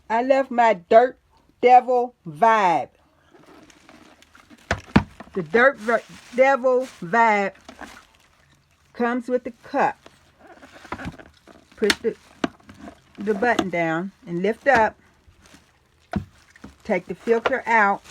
I left my Dirt Devil Vibe. The Devil Vibe comes with the cup. Push the button down and lift up. Take the filter out.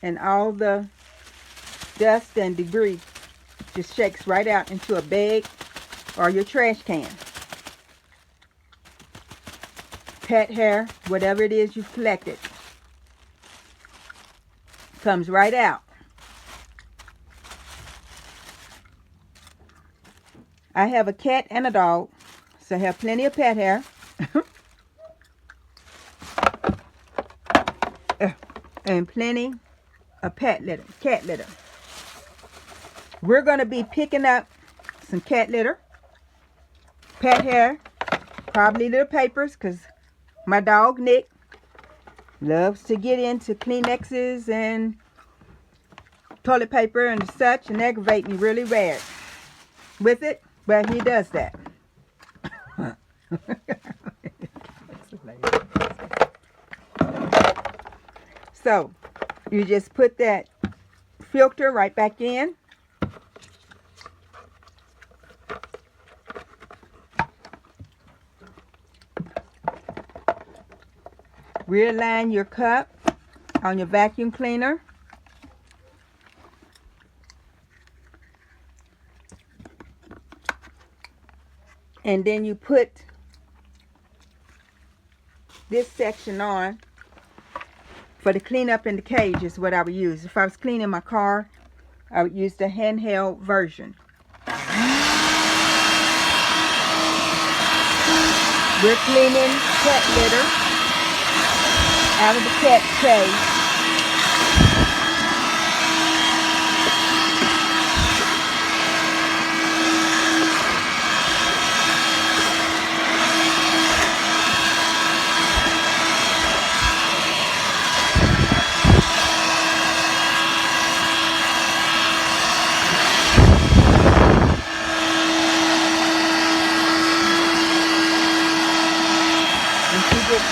And all the dust and debris just shakes right out into a bag or your trash can. Pet hair, whatever it is you've collected, comes right out. I have a cat and a dog, so I have plenty of pet hair. And plenty of cat litter. We're going to be picking up some cat litter, pet hair, probably little papers, because my dog Nick loves to get into Kleenexes and toilet paper and such and aggravate me really bad with it, but he does that. So you just put that filter right back in. Realign your cup on your vacuum cleaner. And then you put this section on for the cleanup in the cage is what I would use. If I was cleaning my car, I would use the handheld version. We're cleaning cat litter out of the cat cage.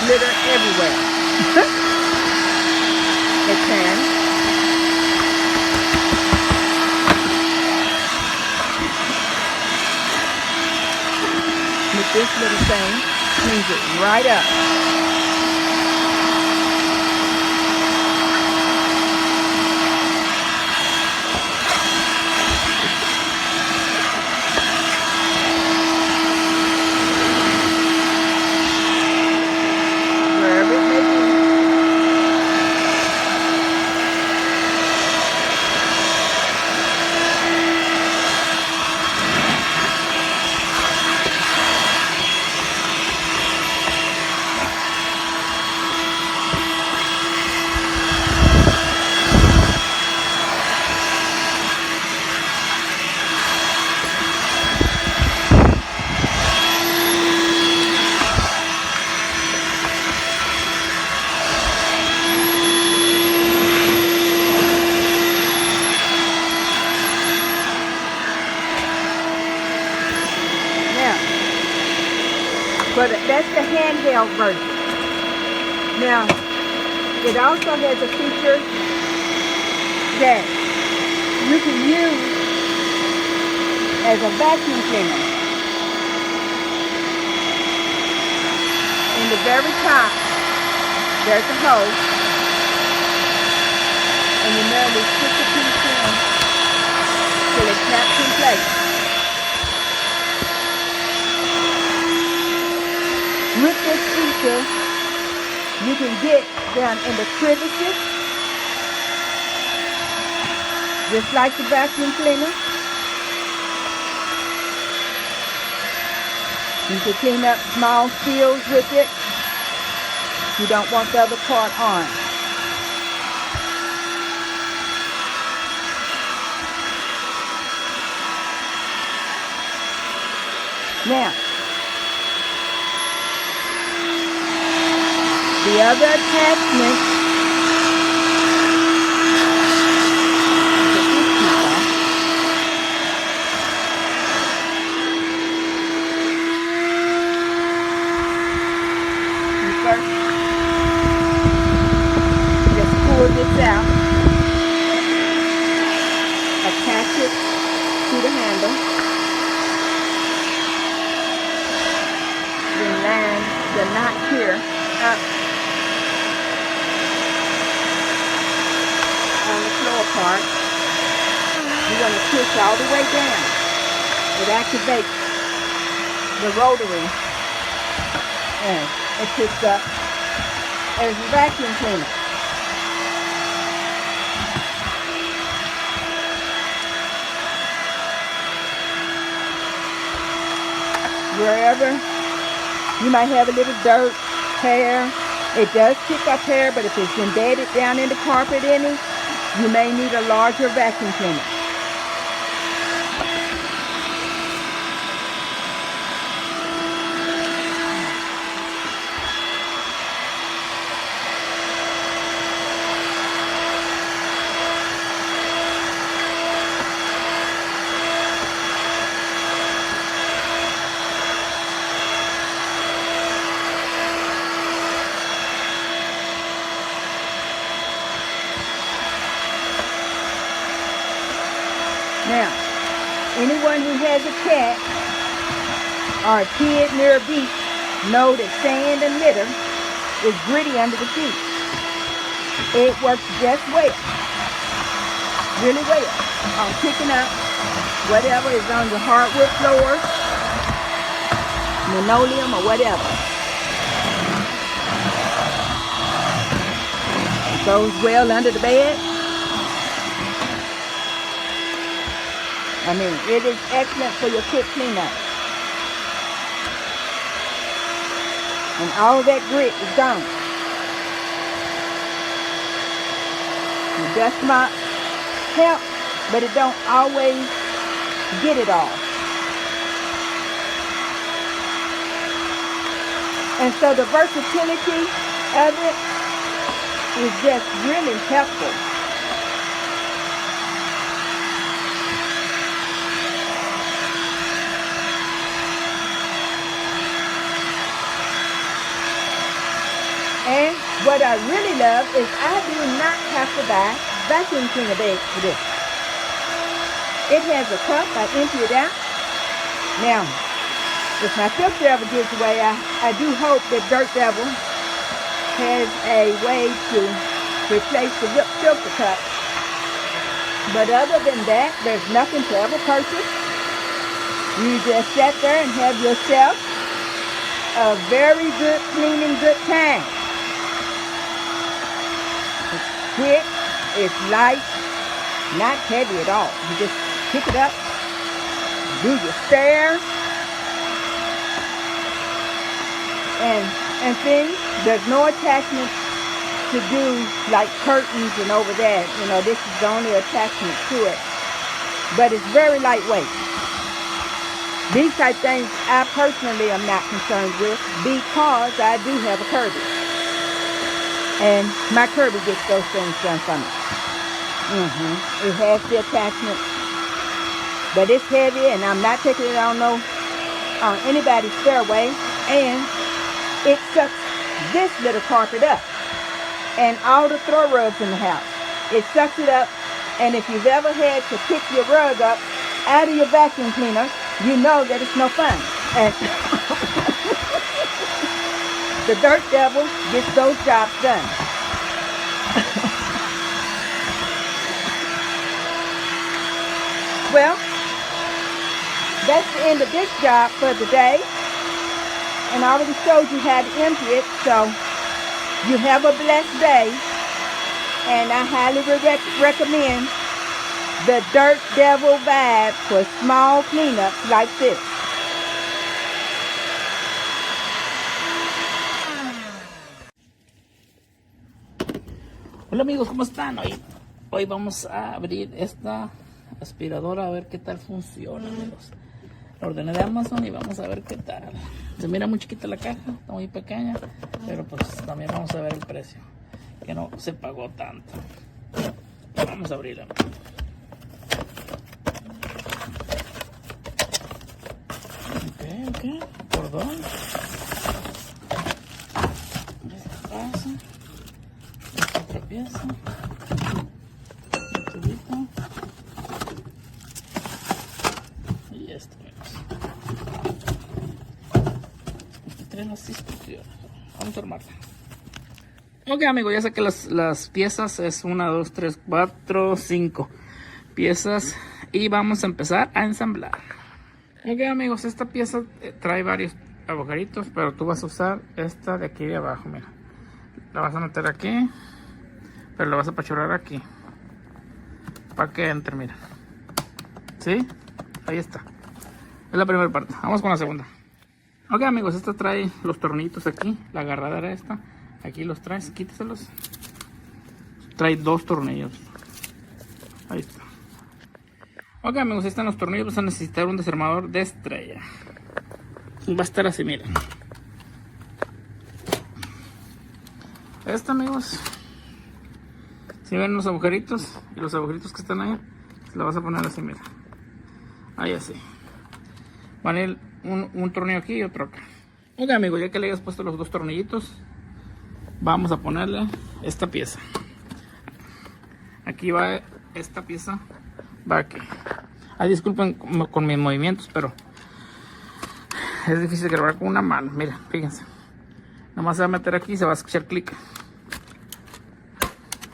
Litter everywhere. It can. With this little thing, cleans it right up. But that's the handheld version. Now, it also has a feature that you can use as a vacuum cleaner. In the very top, there's a hose, and you merely push the piece in till it snaps in place. With this feature, you can get down in the crevices, just like the vacuum cleaner. You can clean up small spills with it. You don't want the other part on. Now, the other attachment not here, up on the floor part. You're going to push all the way down. It activates the rotary and it picks up as a vacuum cleaner. Wherever you might have a little dirt, hair, it does pick up hair, but if it's embedded down in the carpet any, you may need a larger vacuum cleaner. Now, anyone who has a cat or a kid near a beach know that sand and litter is gritty under the feet. It works just well, really well, on picking up whatever is on your hardwood floors, linoleum or whatever. It goes well under the bed. I mean, it is excellent for your quick cleanup. And all that grit is gone. The dust mop helps, but it don't always get it all. And so the versatility of it is just really helpful. And what I really love is I do not have to buy vacuum cleaner bags for this. It has a cup, I empty it out. Now, if my filter ever gives away, I do hope that Dirt Devil has a way to replace the filter cup. But other than that, there's nothing to ever purchase. You just sit there and have yourself a very good cleaning good time. Quick, it's light, not heavy at all. You just pick it up, do your stairs, and things. There's no attachment to do like curtains and over that. You know, this is the only attachment to it. But it's very lightweight. These type things I personally am not concerned with because I do have a Kirby. And my Kirby gets those things done for me. It has the attachment, but it's heavy, and I'm not taking it on anybody's stairway. And it sucks this little carpet up, and all the throw rugs in the house. It sucks it up, and if you've ever had to pick your rug up out of your vacuum cleaner, you know that it's no fun. And the Dirt Devil gets those jobs done. Well, that's the end of this job for the day. And I already showed you how to empty it. So you have a blessed day. And I highly recommend the Dirt Devil vibe for small cleanups like this. Hola amigos, ¿cómo están? Hoy vamos a abrir esta aspiradora a ver qué tal funciona, amigos. La ordené de Amazon y vamos a ver qué tal. Se mira muy chiquita la caja, está muy pequeña, pero pues también vamos a ver el precio, que no se pagó tanto. Vamos a abrirla. Ok, cordón. Esta pasa. Esta otra pieza. Un tubito. Y esto, amigos. Aquí traen las instrucciones. Vamos a armarla. Ok, amigos, ya saqué las piezas. Es 1, 2, 3, 4, 5 piezas. Y vamos a empezar a ensamblar. Ok, amigos, esta pieza trae varios agujeritos, pero tú vas a usar esta de aquí de abajo, mira. La vas a meter aquí, pero la vas a apachurrar aquí para que entre, mira. ¿Sí? Ahí está. Es la primera parte. Vamos con la segunda. Ok, amigos, esta trae los tornillitos aquí. La agarradera esta. Aquí los traes, quítaselos. Trae 2 tornillos. Ahí está. Ok, amigos, ahí están los tornillos. Vas a necesitar un desarmador de estrella. Va a estar así, miren. Esta, amigos, si ven los agujeritos y los agujeritos que están ahí, se la vas a poner así, mira. Ahí así. Van a ir un tornillo aquí y otro acá. Ok, amigos, ya que le hayas puesto los 2 tornillitos, vamos a ponerle esta pieza. Aquí va esta pieza. Va aquí. Ay, disculpen con mis movimientos, pero es difícil grabar con una mano. Mira, fíjense. Nomás se va a meter aquí y se va a escuchar clic.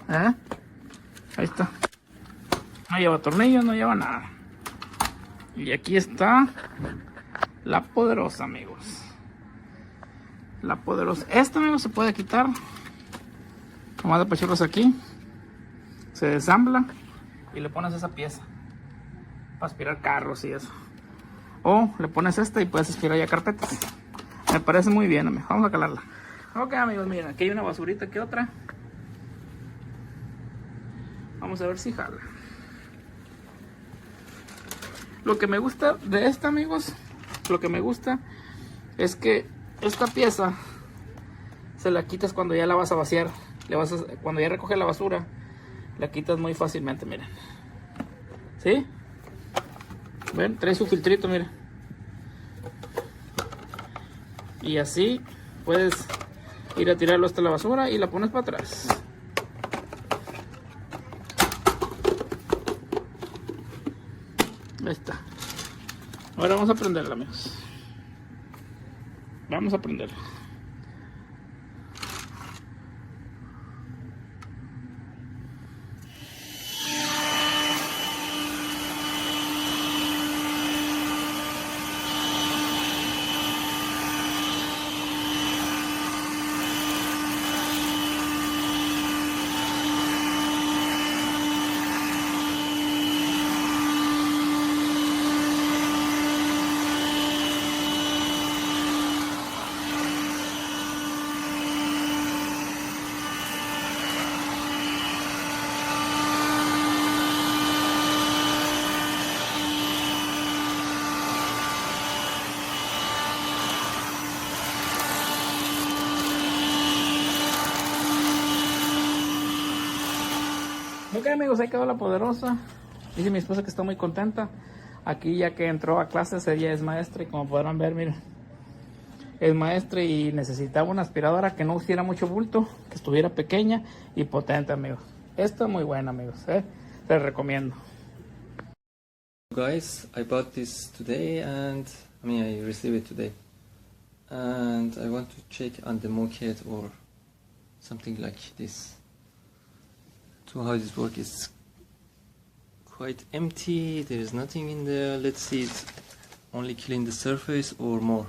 Ahí está. No lleva tornillos, no lleva nada. Y aquí está la poderosa, amigos. La poderosa. Esta, amigos, se puede quitar. Nomás de apachurros aquí. Se desambla y le pones esa pieza para aspirar carros y eso. O le pones esta y puedes aspirar ya carpetas. Me parece muy bien, amigos. Vamos a calarla. Ok, amigos, miren, aquí hay una basurita que otra. Vamos a ver si jala. Lo que me gusta de esta, amigos, lo que me gusta es que esta pieza se la quitas cuando ya la vas a vaciar. Cuando ya recoge la basura, la quitas muy fácilmente, miren. ¿Sí? Ven, trae su filtrito, miren. Y así puedes ir a tirarlo hasta la basura y la pones para atrás. Ahí está. Ahora vamos a prenderla, amigos. Vamos a prenderla. Ok, amigos, ahí quedó la poderosa. Dice mi esposa que está muy contenta. Aquí ya que entró a clases, ella es maestra y como podrán ver, miren, es maestra y necesitaba una aspiradora que no hiciera mucho bulto, que estuviera pequeña y potente, amigos. Esto es muy bueno, amigos, les recomiendo. Guys, I bought this today and I received it today, and I want to check on the moquette or something like this. So how this works is quite empty, there is nothing in there. Let's see, it's only clean the surface or more.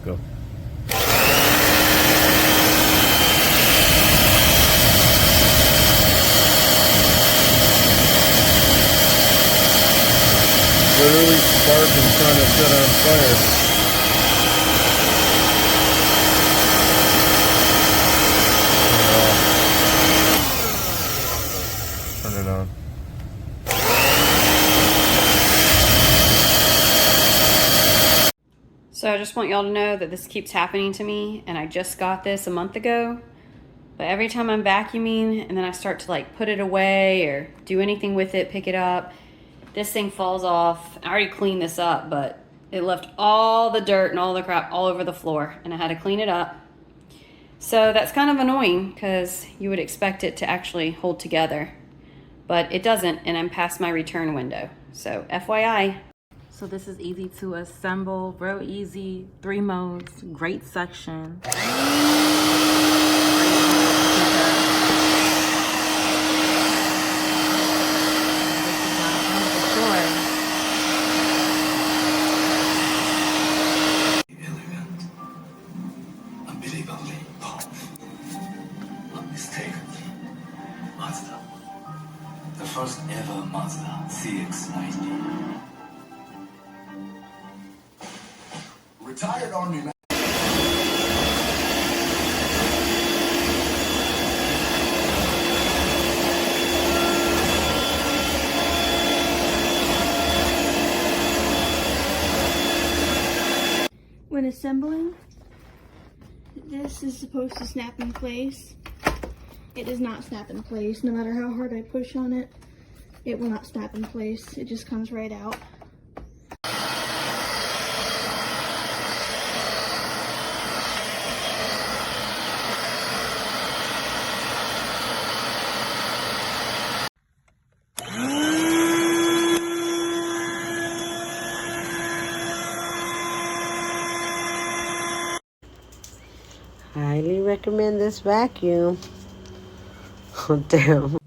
Go. Literally sparking trying to set on fire. Turn it on. So I just want y'all to know that this keeps happening to me, and I just got this a month ago. But every time I'm vacuuming and then I start to like put it away or do anything with it, pick it up, this thing falls off. I already cleaned this up, but it left all the dirt and all the crap all over the floor, and I had to clean it up. So that's kind of annoying because you would expect it to actually hold together, but it doesn't, and I'm past my return window. So FYI. So this is easy to assemble, real easy, 3 modes, great suction. Elegant, unbelievably pop, unmistakably Mazda. The first ever Mazda CX-90. Retired Army man. When assembling, this is supposed to snap in place. It does not snap in place. No matter how hard I push on it, it will not snap in place. It just comes right out. Highly recommend this vacuum. Oh, damn.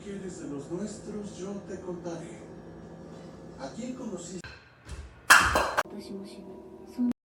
Que eres de los nuestros, yo te contaré. Aquí conocí.